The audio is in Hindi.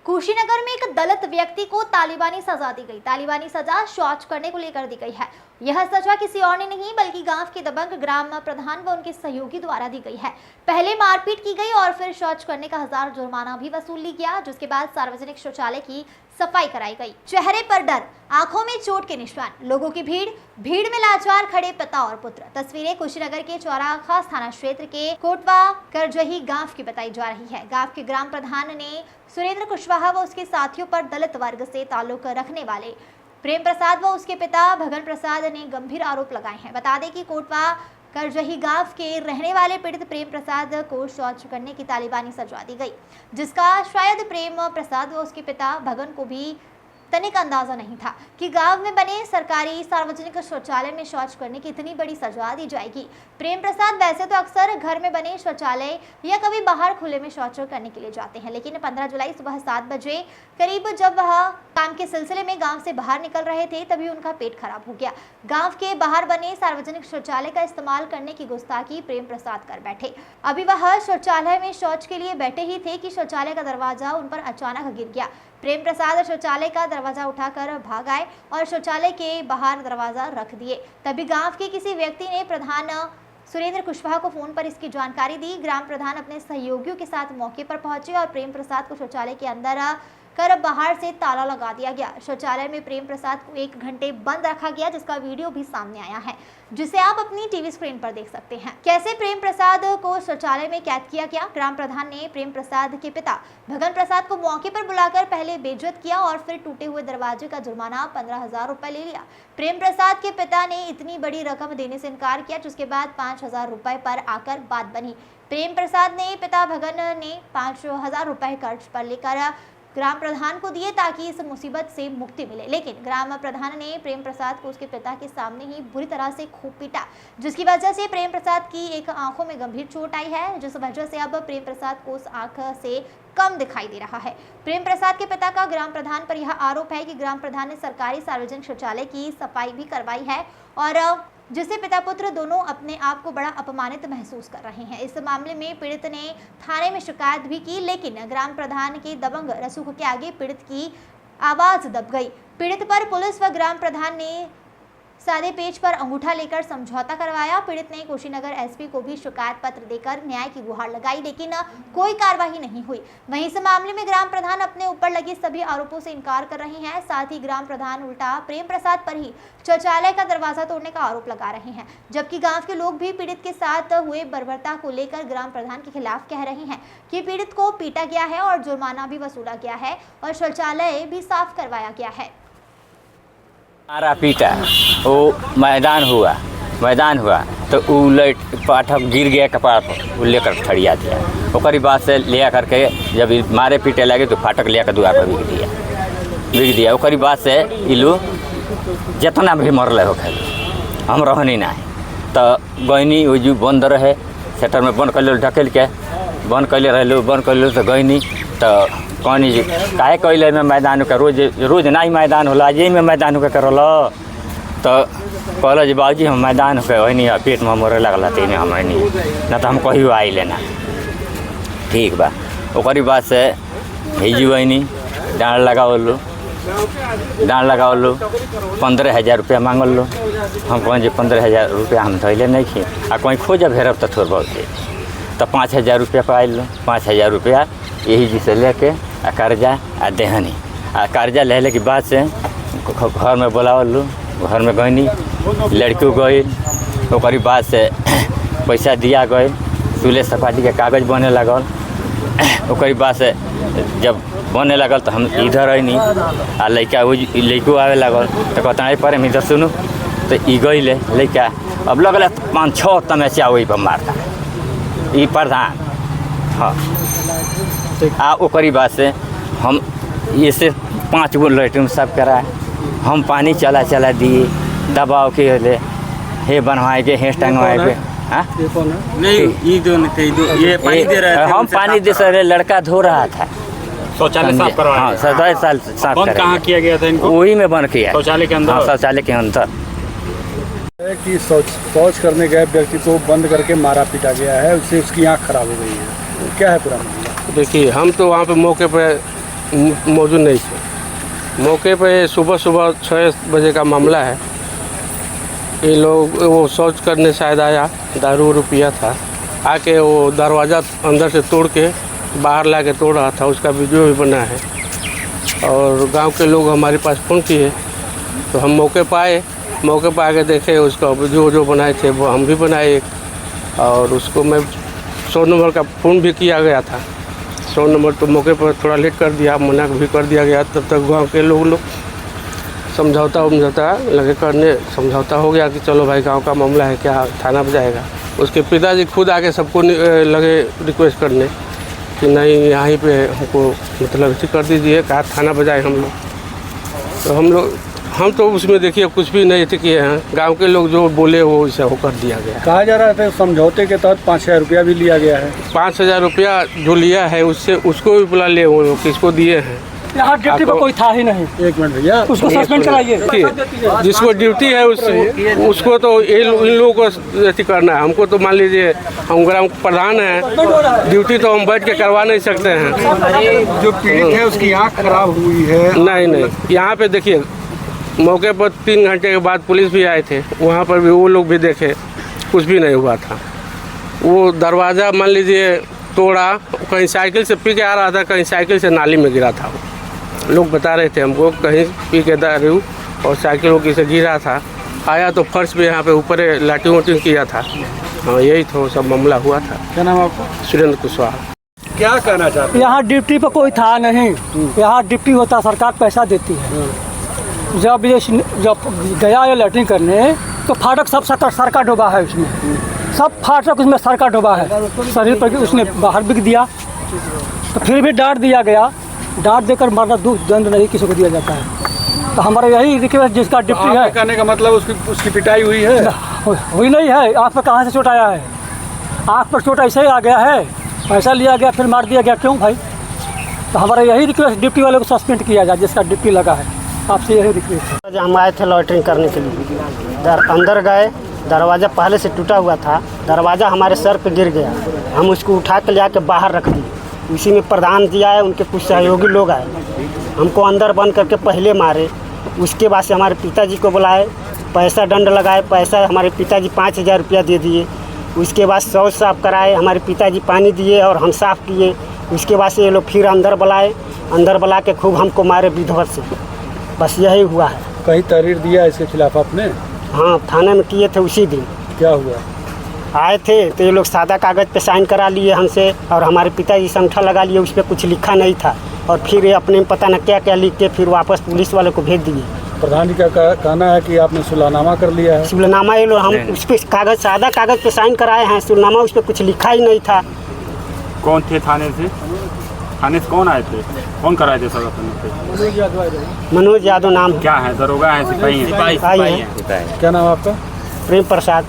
कुशीनगर में एक दलित व्यक्ति को तालिबानी सजा दी गई। तालिबानी सजा शौच करने को लेकर दी गई है। यह सजा किसी और ने नहीं बल्कि गांव के दबंग ग्राम प्रधान व उनके सहयोगी द्वारा दी गई है। पहले मारपीट की गई और फिर शौच करने का 1000 जुर्माना भी वसूल लिया, जिसके बाद सार्वजनिक शौचालय की सफाई कराई गई। चेहरे पर डर, आंखों में चोट के निशान, लोगों की भीड़ में लाचार खड़े पिता और पुत्र। तस्वीरें कुशीनगर के चौराहा थाना क्षेत्र के कोटवा करजही गांव की बताई जा रही है। गांव के ग्राम प्रधान ने सुरेंद्र कुशवाहा व उसके साथियों पर दलित वर्ग से ताल्लुक रखने वाले प्रेम प्रसाद व उसके पिता भगन प्रसाद ने गंभीर आरोप लगाए हैं। बता दें कि कोटवा करजही गांव के रहने वाले पीड़ित प्रेम प्रसाद को शौच करने की तालिबानी सजा दी गई, जिसका शायद प्रेम प्रसाद व उसके पिता भगन को भी तनिक अंदाजा नहीं था कि गांव में बने सरकारी सार्वजनिक शौचालय में शौच करने की इतनी बड़ी सजा दी जाएगी। प्रेम प्रसाद वैसे तो अक्सर घर में बने शौचालय या कभी बाहर खुले में शौच करने के लिए जाते हैं, लेकिन 15 जुलाई सुबह 7 बजे करीब जब वह काम के सिलसिले में गांव से बाहर निकल रहे थे तभी उनका पेट खराब हो गया। गांव के बाहर बने सार्वजनिक शौचालय का इस्तेमाल करने की गुस्ताखी प्रेम प्रसाद कर बैठे। अभी वह शौचालय में शौच के लिए बैठे ही थे कि शौचालय का दरवाजा उन पर अचानक गिर गया। प्रेम प्रसाद शौचालय का दरवाजा उठाकर भाग आए और शौचालय के बाहर दरवाजा रख दिए। तभी गांव के किसी व्यक्ति ने प्रधान सुरेंद्र कुशवाहा को फोन पर इसकी जानकारी दी। ग्राम प्रधान अपने सहयोगियों के साथ मौके पर पहुंचे और प्रेम प्रसाद को शौचालय के अंदर कर बाहर से ताला लगा दिया गया। शौचालय में प्रेम प्रसाद को 1 घंटे बंद रखा गया, जिसका वीडियो भी सामने आया है, जिसे आप अपनी टीवी स्क्रीन पर देख सकते हैं। कैसे प्रेम प्रसाद को शौचालय में कैद किया गया। ग्राम प्रधान ने प्रेम प्रसाद के पिता भगन प्रसाद को मौके पर बुलाकर पहले बेइज्जत किया और फिर टूटे हुए दरवाजे का जुर्माना 15,000 रुपए ले लिया। प्रेम प्रसाद के पिता ने इतनी बड़ी रकम देने से इनकार किया, जिसके बाद 5,000 रुपए पर आकर बात बनी। प्रेम प्रसाद ने पिता भगन ने 5,000 रुपए कर्ज पर लेकर ग्राम प्रधान को दिए ताकि इस मुसीबत से मुक्ति मिले, लेकिन ग्राम प्रधान ने प्रेम प्रसाद को उसके पिता के सामने ही बुरी तरह से खूब पीटा, जिसकी वजह से प्रेम प्रसाद की एक आंखों में गंभीर चोट आई है, जिस वजह से अब प्रेम प्रसाद को उस आंख से कम दिखाई दे रहा है। प्रेम प्रसाद के पिता का ग्राम प्रधान पर यह आरोप है कि ग्राम प्रधान ने सरकारी सार्वजनिक शौचालय की सफाई भी करवाई है और जिससे पिता पुत्र दोनों अपने आप को बड़ा अपमानित महसूस कर रहे हैं। इस मामले में पीड़ित ने थाने में शिकायत भी की, लेकिन ग्राम प्रधान के दबंग रसूख के आगे पीड़ित की आवाज दब गई। पीड़ित पर पुलिस व ग्राम प्रधान ने सादे पेज पर अंगूठा लेकर समझौता करवाया। पीड़ित ने कुशीनगर एसपी को भी शिकायत पत्र देकर न्याय की गुहार लगाई, लेकिन कोई कार्रवाई नहीं हुई। वहीं इस मामले में ग्राम प्रधान अपने ऊपर लगे सभी आरोपों से इनकार कर रहे हैं। साथ ही ग्राम प्रधान उल्टा प्रेम प्रसाद पर ही शौचालय का दरवाजा तोड़ने का आरोप लगा रहे हैं, जबकि गांव के लोग भी पीड़ित के साथ हुए बर्बरता को लेकर ग्राम प्रधान के खिलाफ कह रहे हैं कि पीड़ित को पीटा गया है और जुर्माना भी वसूला गया है और शौचालय भी साफ करवाया गया है। मारा पीटा, वो मैदान हुआ तो उलट पाठक गिर गया कपार पर, वो लेकर ठड़िया दिया। ओकरी बाद से ले करके जब मारे पीटे लगे तो फाटक लेकर दुआ पर बिक दिया। ओकरी बाद से इलू जितना भी मरल हो खेल हम रहनी ना तो गईनी जो बंद रहे सेटर में बंद कर ढकेल के बंद कर तो गईनी तो कौनी जी काहे कैले में मैदान का रोज नहीं मैदान होला, जे में मैदान होकर करल तो कहल जी बाबूजी हम मैदान होकर वही नहीं पेट में मरे लगल तेने हम नहीं ना तो हम कहियो आई लेना ठीक बा। ओकरी बाद से भेजी वही डाँड लगावलो 15,000 रुपया मांगल लो। हम कहें जी 15,000 रुपया हम धैले नहीं खी आ कहीं खोजब हेरब तो थोड़ा बहुत तो 5,000 रुपया पाइल लो। 5,000 रुपया यही जिसे लेके आ कर्जा आ देहनी आ कर्जा ले के बाद से घर में बुलावल लो। घर में गईनी लड़की गई, ओकरी बाद से पैसा दिया गए, चूल्हे सपाटी के कागज बने लगल। ओकरी बाद से जब बने लगल तो हम इधर अनी आ लड़को आवे लगल तो कहता पर हम इधर सुनू तो गई लड़का अब लगल 5-6 तमैचा वही पर मारता ई प्रधान। हाँ आ ओकरी बाद से हम ये से 5 गो लैट्रिन सब कराए, हम पानी चला दिए दबाव के हे बनवाए के हे टंगवाए के। हाँ ये पानी दे रहा है, हम पानी दे रहे, लड़का धो रहा था शौचालय साफ करवाया। हाँ 17 साल साफ बंद कहाँ किया गया था इनको? वही में बंद किया शौचालय के अंदर। हाँ शौचालय के अंदर कि शौच करने गए व्यक्ति को बंद करके मारा पीटा गया है, उससे उसकी आँख खराब हो गई है। क्या है पूरा मामला? देखिए हम तो वहाँ पे मौके पे मौजूद नहीं थे। मौके पे सुबह 6 बजे का मामला है। ये लोग वो शौच करने शायद आया, दारू वारू पिया था, आके वो दरवाज़ा अंदर से तोड़ के बाहर ला के तोड़ रहा था। उसका वीडियो भी बना है और गांव के लोग हमारे पास फ़ोन किए तो हम मौके पर आए। मौके पर आके देखे उसका वीडियो जो बनाए थे वो हम भी बनाए एक, और उसको मैं 100 नंबर का फ़ोन भी किया गया था। 100 नंबर तो मौके पर थोड़ा लेट कर दिया, मना भी कर दिया गया। तब तक गांव के लोग समझौता लगे करने, समझौता हो गया कि चलो भाई गांव का मामला है, क्या थाना पर जाएगा। उसके पिताजी खुद आके सबको लगे रिक्वेस्ट करने कि नहीं यहाँ पे हमको मतलब ऐसे कर दीजिए, कहा थाना पर जाए हम लोग। तो हम तो उसमें देखिए कुछ भी नहीं थे किए हैं। गांव के लोग जो बोले वो इसे हो कर दिया गया। कहा जा रहा था समझौते के तहत 5,000 रुपया भी लिया गया है। 5,000 रुपया जो लिया है उससे उसको भी बुला ले, वो लोग किसको दिए हैं। यहाँ ड्यूटी पर कोई था ही नहीं। एक मिनट भैया, उसको सस्पेंड कराइए। जिसको ड्यूटी है उसको तो इन लोगों को ऐसी करना है। हमको तो मान लीजिए हम ग्राम प्रधान हैं, ड्यूटी तो हम बैठ के करवा नहीं सकते हैं। जो पीड़ित है उसकी आँख खराब हुई है। नहीं, यहाँ पे देखिए मौके पर 3 घंटे के बाद पुलिस भी आए थे, वहाँ पर भी वो लोग भी देखे, कुछ भी नहीं हुआ था। वो दरवाज़ा मान लीजिए तोड़ा, कहीं साइकिल से पी के आ रहा था, कहीं साइकिल से नाली में गिरा था। वो लोग बता रहे थे हमको, कहीं पी के दारू और साइकिल वो किसे गिरा था, आया तो फर्श पे यहाँ पे ऊपर लाठी वोटिंग किया था। हाँ, यही तो सब मामला हुआ था। क्या नाम आपका? सुरेंद्र कुशवाहा। क्या कहना चाहते हैं? यहाँ ड्यूटी पर कोई था नहीं। यहाँ ड्यूटी होता, सरकार पैसा देती है। जब गया ये लैट्रिन करने तो फाटक सब सरका डूबा है उसमें, सब फाटक उसमें सरका डूबा है। शरीर पर उसने बाहर बिक दिया तो फिर भी डांट दिया गया। डांट देकर मरना दंड नहीं किसी को दिया जाता है। तो हमारा यही रिक्वेस्ट, जिसका ड्यूटी है। कहने का मतलब उसकी पिटाई हुई है? हुई नहीं है। आँख पर कहाँ से चोट आया है? आँख पर चोट ऐसे ही आ गया है, पैसा लिया गया फिर मार दिया गया। क्यों भाई? तो हमारा यही रिक्वेस्ट, ड्यूटी वाले को सस्पेंड किया जाए जिसका ड्यूटी लगा है। आपसे यही रिक्वेस्ट है। हम आए थे लॉटरिंग करने के लिए, अंदर गए, दरवाज़ा पहले से टूटा हुआ था, दरवाज़ा हमारे सर पे गिर गया। हम उसको उठा के ले आके बाहर रख दिए। उसी में प्रधान जी आए, उनके कुछ सहयोगी लोग आए, हमको अंदर बंद करके पहले मारे। उसके बाद से हमारे पिताजी को बुलाए, पैसा दंड लगाए। पैसा हमारे पिताजी 5,000 रुपया दे दिए। उसके बाद शौच साफ कराए, हमारे पिताजी पानी दिए और हम साफ़ किए। उसके बाद से ये लोग फिर अंदर बुला के खूब हमको मारे विधिवत से। बस यही हुआ है। कहीं तहरीर दिया इसके खिलाफ आपने? हाँ, थाने में किए थे उसी दिन। क्या हुआ? आए थे तो ये लोग सादा कागज़ पे साइन करा लिए हमसे, और हमारे पिताजी से अंगूठा लगा लिए, उस पर कुछ लिखा नहीं था। और फिर ये अपने पता न क्या क्या लिख के फिर वापस पुलिस वाले को भेज दिए। प्रधान जी का कहना है कि आपने सुलहनामा कर लिया है। सुलहनामा ये लोग, हम उस पर कागज़, सादा कागज़ पे साइन कराए हैं, सुलहनामा उस पर कुछ लिखा ही नहीं था। कौन थे थाने से? थाने से कौन आए थे? कौन कराए थे सर? मनोज यादव नाम है। क्या है? दरोगा है? सिपाही है? सिपाही है। क्या नाम आपका? प्रेम प्रसाद।